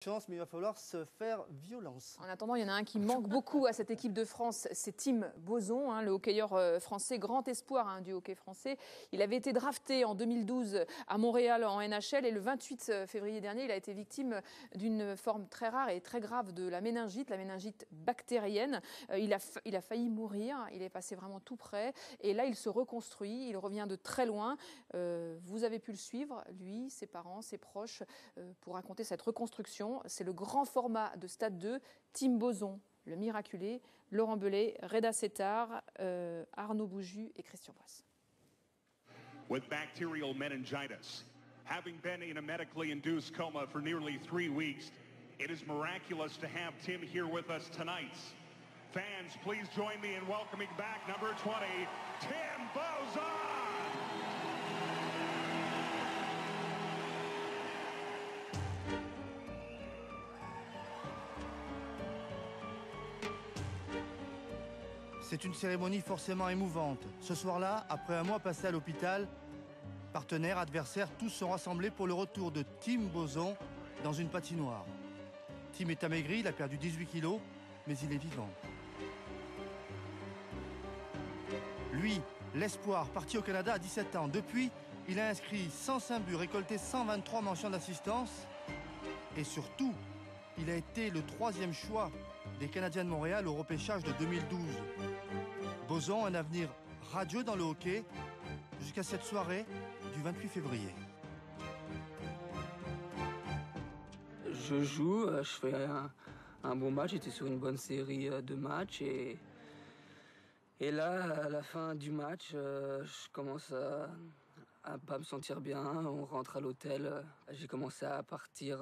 Chance, mais il va falloir se faire violence. En attendant, il y en a un qui manque beaucoup à cette équipe de France, c'est Tim Bozon, le hockeyeur français, grand espoir du hockey français. Il avait été drafté en 2012 à Montréal en NHL et le 28 février dernier, il a été victime d'une forme très rare et très grave de la méningite bactérienne. Il a failli mourir, il est passé vraiment tout près et là il se reconstruit, il revient de très loin. Vous avez pu le suivre, lui, ses parents, ses proches, pour raconter cette reconstruction. C'est le grand format de Stade 2, Tim Bozon, le miraculé, Laurent Belay, Reda Settar, Arnaud Bouju et Christian Boisse. With bacterial meningitis, having been in a medically induced coma for nearly 3 weeks, it is miraculous to have Tim here with us tonight. Fans, please join me in welcoming back number 20, Tim Bozon! C'est une cérémonie forcément émouvante. Ce soir-là, après un mois passé à l'hôpital, partenaires, adversaires, tous sont rassemblés pour le retour de Tim Bozon dans une patinoire. Tim est amaigri, il a perdu 18 kilos, mais il est vivant. Lui, l'espoir, parti au Canada à 17 ans. Depuis, il a inscrit 105 buts, récolté 123 mentions d'assistance. Et surtout, il a été le 3e choix des Canadiens de Montréal au repêchage de 2012. Bozon, un avenir radieux dans le hockey, jusqu'à cette soirée du 28 février. Je joue, je fais un bon match, j'étais sur une bonne série de matchs et là, à la fin du match, je commence à pas me sentir bien, on rentre à l'hôtel, j'ai commencé à partir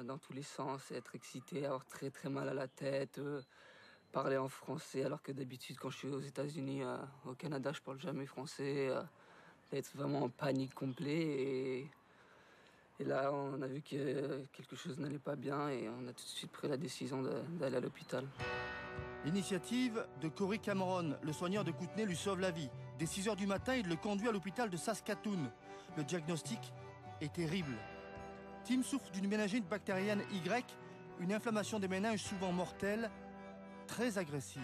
dans tous les sens, être excité, avoir très très mal à la tête, parler en français alors que d'habitude quand je suis aux États-Unis, au Canada, je parle jamais français, être vraiment en panique complet et là on a vu que quelque chose n'allait pas bien et on a tout de suite pris la décision d'aller à l'hôpital. L'initiative de Corey Cameron, le soigneur de Kootenay, lui sauve la vie. Dès 6 h du matin, il le conduit à l'hôpital de Saskatoon. Le diagnostic est terrible. Tim souffre d'une méningite bactérienne Y, une inflammation des méninges souvent mortelle, très agressive.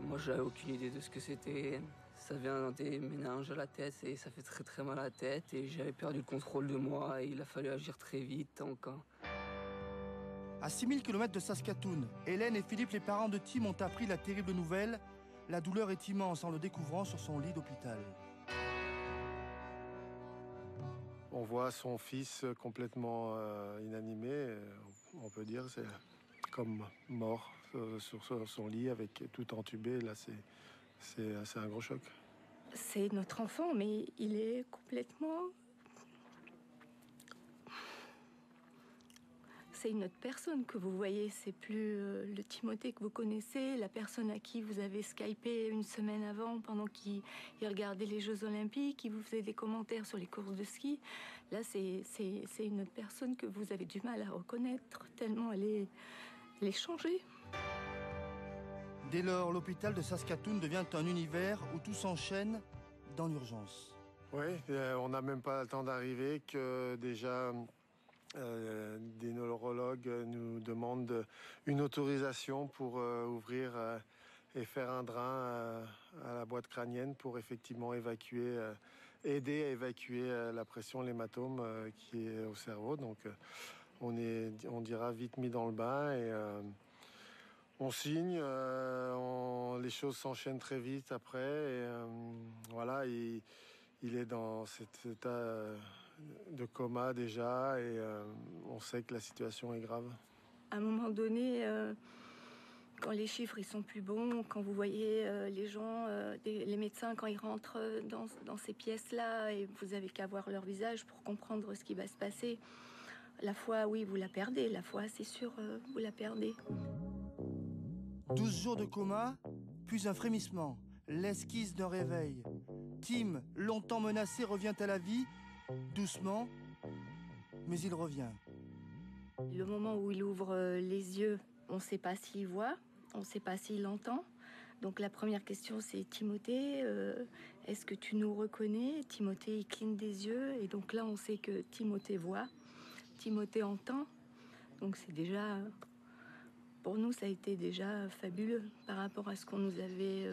Moi, j'avais aucune idée de ce que c'était. Ça vient dans des méninges à la tête et ça fait très très mal à la tête. Et j'avais perdu le contrôle de moi et il a fallu agir très vite. Donc, À 6000 km de Saskatoon, Hélène et Philippe, les parents de Tim, ont appris la terrible nouvelle. La douleur est immense en le découvrant sur son lit d'hôpital. On voit son fils complètement inanimé, on peut dire, c'est comme mort sur son lit avec tout entubé. Là, c'est un gros choc. C'est notre enfant, mais il est complètement... C'est une autre personne que vous voyez, c'est plus le Timothée que vous connaissez, la personne à qui vous avez skypé une semaine avant pendant qu'il regardait les Jeux Olympiques, qui vous faisait des commentaires sur les courses de ski. Là, c'est une autre personne que vous avez du mal à reconnaître, tellement elle est changée. Dès lors, l'hôpital de Saskatoon devient un univers où tout s'enchaîne dans l'urgence. Oui, on n'a même pas le temps d'arriver que déjà... des neurologues nous demandent une autorisation pour ouvrir et faire un drain à la boîte crânienne pour effectivement évacuer, aider à évacuer la pression, l'hématome qui est au cerveau. Donc on dira vite mis dans le bain et on signe, les choses s'enchaînent très vite après et voilà, il est dans cet état de coma déjà et on sait que la situation est grave. À un moment donné, quand les chiffres ils sont plus bons, quand vous voyez les gens, les médecins quand ils rentrent dans ces pièces-là et vous avez qu'à voir leur visage pour comprendre ce qui va se passer. La foi, oui, vous la perdez. La foi, c'est sûr, vous la perdez. 12 jours de coma, puis un frémissement, l'esquisse d'un réveil. Tim, longtemps menacé, revient à la vie, doucement, mais il revient. Le moment où il ouvre les yeux, on ne sait pas s'il voit, on ne sait pas s'il entend. Donc la première question, c'est Timothée, est-ce que tu nous reconnais? Timothée, il cligne des yeux, et donc là, on sait que Timothée voit. Timothée entend. Donc c'est déjà, pour nous, ça a été déjà fabuleux par rapport à ce qu'on nous avait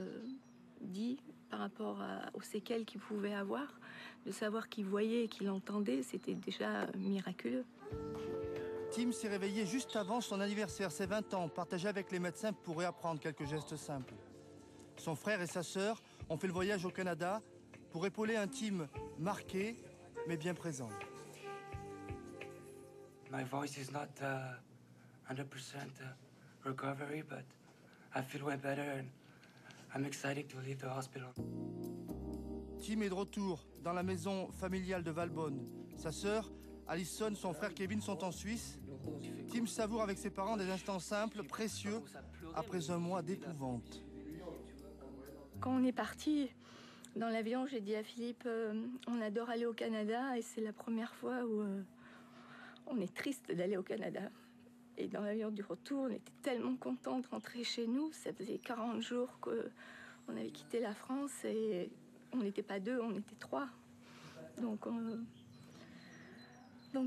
dit, par rapport aux séquelles qu'il pouvait avoir. De savoir qu'il voyait et qu'il entendait, c'était déjà miraculeux. Tim s'est réveillé juste avant son anniversaire, ses 20 ans, partagé avec les médecins pour réapprendre quelques gestes simples. Son frère et sa sœur ont fait le voyage au Canada pour épauler un Tim marqué, mais bien présent. My voice is not 100% recovery, but I feel way better and I'm excited to leave the hospital. Tim est de retour dans la maison familiale de Valbonne. Sa sœur, Alison, son frère Kevin sont en Suisse. Tim savoure avec ses parents des instants simples, précieux, après un mois d'épouvante. Quand on est parti dans l'avion, j'ai dit à Philippe, on adore aller au Canada et c'est la première fois où on est triste d'aller au Canada. Et dans l'avion du retour, on était tellement contents de rentrer chez nous. Ça faisait 40 jours qu'on avait quitté la France et on n'était pas 2, on était 3. Donc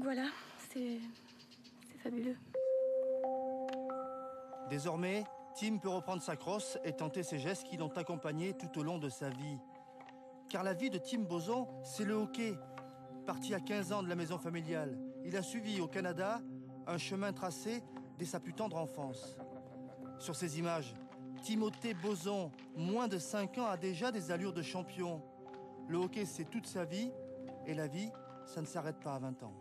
voilà, c'est fabuleux. Désormais, Tim peut reprendre sa crosse et tenter ses gestes qui l'ont accompagné tout au long de sa vie. Car la vie de Tim Bozon, c'est le hockey. Parti à 15 ans de la maison familiale, il a suivi au Canada un chemin tracé dès sa plus tendre enfance. Sur ces images, Timothée Bozon, moins de 5 ans, a déjà des allures de champion. Le hockey, c'est toute sa vie, et la vie, ça ne s'arrête pas à 20 ans.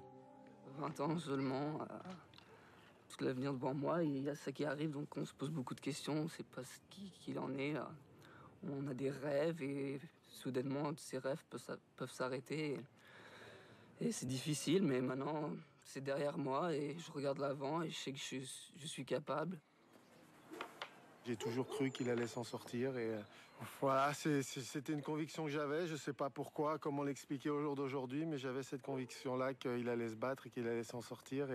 20 ans seulement, tout l'avenir devant moi, et il y a ça qui arrive, donc on se pose beaucoup de questions, on ne sait pas ce qu'il en est. On a des rêves, et soudainement, ces rêves peuvent s'arrêter. Et c'est difficile, mais maintenant, c'est derrière moi, et je regarde l'avant, et je sais que je suis capable. J'ai toujours cru qu'il allait s'en sortir et voilà, c'était une conviction que j'avais. Je ne sais pas pourquoi, comment l'expliquer au jour d'aujourd'hui, mais j'avais cette conviction-là qu'il allait se battre et qu'il allait s'en sortir.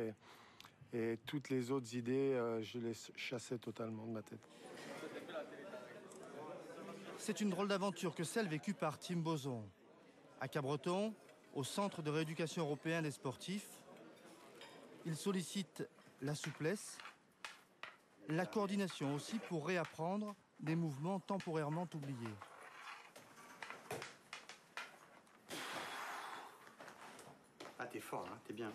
Et toutes les autres idées, je les chassais totalement de ma tête. C'est une drôle d'aventure que celle vécue par Tim Bozon. À Cabreton, au Centre de rééducation européen des sportifs, il sollicite la souplesse, la coordination aussi pour réapprendre des mouvements temporairement oubliés. Ah, t'es fort, hein, t'es bien.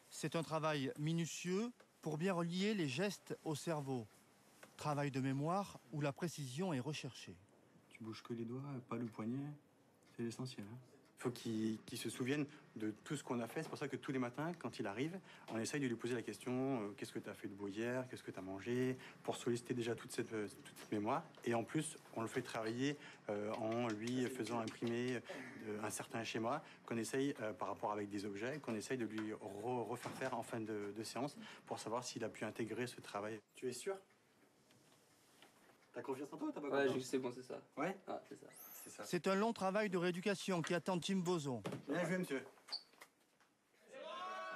C'est un travail minutieux pour bien relier les gestes au cerveau. Travail de mémoire où la précision est recherchée. Tu bouges que les doigts, pas le poignet. C'est l'essentiel. Hein. Faut qu'il se souvienne de tout ce qu'on a fait. C'est pour ça que tous les matins, quand il arrive, on essaye de lui poser la question qu'est-ce que tu as fait de beau hier, qu'est-ce que tu as mangé, pour solliciter déjà toute cette mémoire. Et en plus, on le fait travailler en lui faisant imprimer un certain schéma qu'on essaye, par rapport avec des objets, qu'on essaye de lui refaire faire en fin de séance pour savoir s'il a pu intégrer ce travail. Tu es sûr? T'as confiance en toi ou t'as pas confiance? Ouais, c'est bon, c'est ça. Ouais? Ah, c'est ça. C'est un long travail de rééducation qui attend Tim Bozon. Bien joué, monsieur.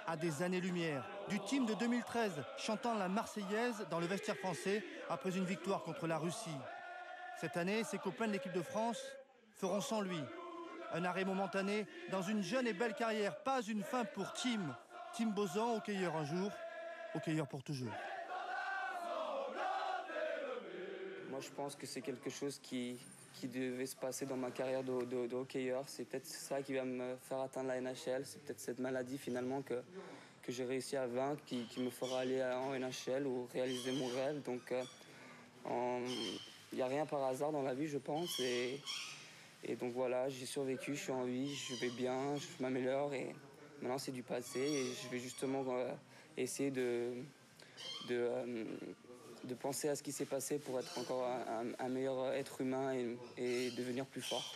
À des années-lumière, du Tim de 2013, chantant la Marseillaise dans le vestiaire français après une victoire contre la Russie. Cette année, ses copains de l'équipe de France feront sans lui. Un arrêt momentané dans une jeune et belle carrière. Pas une fin pour Tim. Tim Bozon, hockeyeur un jour, hockeyeur pour toujours. Moi, je pense que c'est quelque chose qui devait se passer dans ma carrière de hockeyeur. C'est peut-être ça qui va me faire atteindre la NHL. C'est peut-être cette maladie, finalement, que j'ai réussi à vaincre, qui me fera aller en NHL ou réaliser mon rêve. Donc, il n'y a rien par hasard dans la vie, je pense. Et donc, voilà, j'ai survécu, je suis en vie, je vais bien, je m'améliore. Et maintenant, c'est du passé. Et je vais justement essayer de penser à ce qui s'est passé pour être encore un meilleur être humain et devenir plus fort.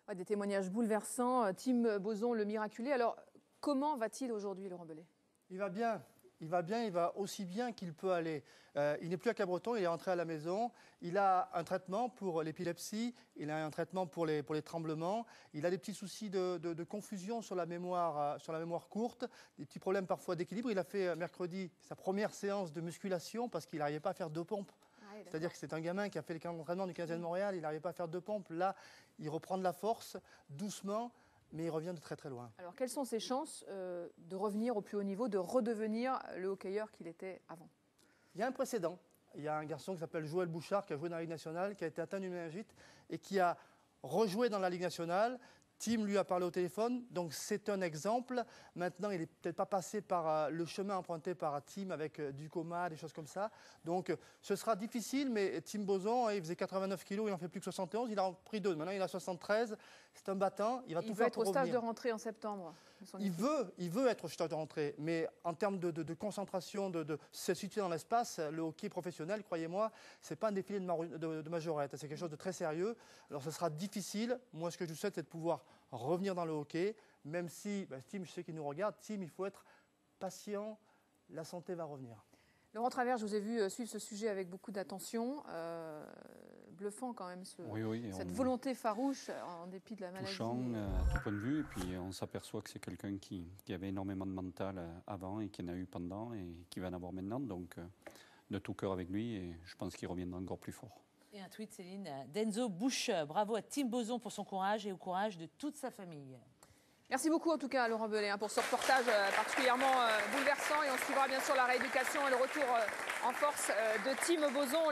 Ouais, des témoignages bouleversants. Tim Bozon, le miraculé. Alors, comment va-t-il aujourd'hui, Laurent Bellet? Il va bien. Il va aussi bien qu'il peut aller. Il n'est plus à Cabreton, il est rentré à la maison. Il a un traitement pour l'épilepsie, il a un traitement pour les tremblements. Il a des petits soucis de confusion sur la mémoire courte, des petits problèmes parfois d'équilibre. Il a fait mercredi sa première séance de musculation parce qu'il n'arrivait pas à faire 2 pompes. C'est-à-dire que c'est un gamin qui a fait les camps d'entraînement du 15e de Montréal, il n'arrivait pas à faire 2 pompes. Là, il reprend de la force, doucement. mais il revient de très très loin. Alors, quelles sont ses chances de revenir au plus haut niveau, de redevenir le hockeyeur qu'il était avant? Il y a un précédent. Il y a un garçon qui s'appelle Joël Bouchard, qui a joué dans la Ligue nationale, qui a été atteint d'une méningite et qui a rejoué dans la Ligue nationale. Tim lui a parlé au téléphone, donc c'est un exemple. Maintenant, il n'est peut-être pas passé par le chemin emprunté par Tim avec du coma, des choses comme ça. Donc, ce sera difficile, mais Tim Bozon, il faisait 89 kilos, il en fait plus que 71, il a pris 2. Maintenant, il a 73. C'est un battant, il va tout faire pour revenir. Il veut être au stage de rentrée en septembre. Il veut être au stage de rentrée, mais en termes de concentration, de se situer dans l'espace, le hockey professionnel, croyez-moi, ce n'est pas un défilé de majorette, c'est quelque chose de très sérieux. Alors ce sera difficile. Moi, ce que je souhaite, c'est de pouvoir revenir dans le hockey, même si, Tim, je sais qu'il nous regarde, Tim, il faut être patient, la santé va revenir. Laurent Travers, je vous ai vu suivre ce sujet avec beaucoup d'attention. Bluffant quand même, cette volonté farouche en dépit de la maladie. Touchant à tout point de vue, et puis on s'aperçoit que c'est quelqu'un qui avait énormément de mental avant et qui en a eu pendant et qui va en avoir maintenant. Donc de tout cœur avec lui et je pense qu'il reviendra encore plus fort. Et un tweet, Céline, d'Enzo Bush. Bravo à Tim Bozon pour son courage et au courage de toute sa famille. Merci beaucoup en tout cas Laurent Belay pour ce reportage particulièrement bouleversant et on suivra bien sûr la rééducation et le retour en force de Tim Bozon.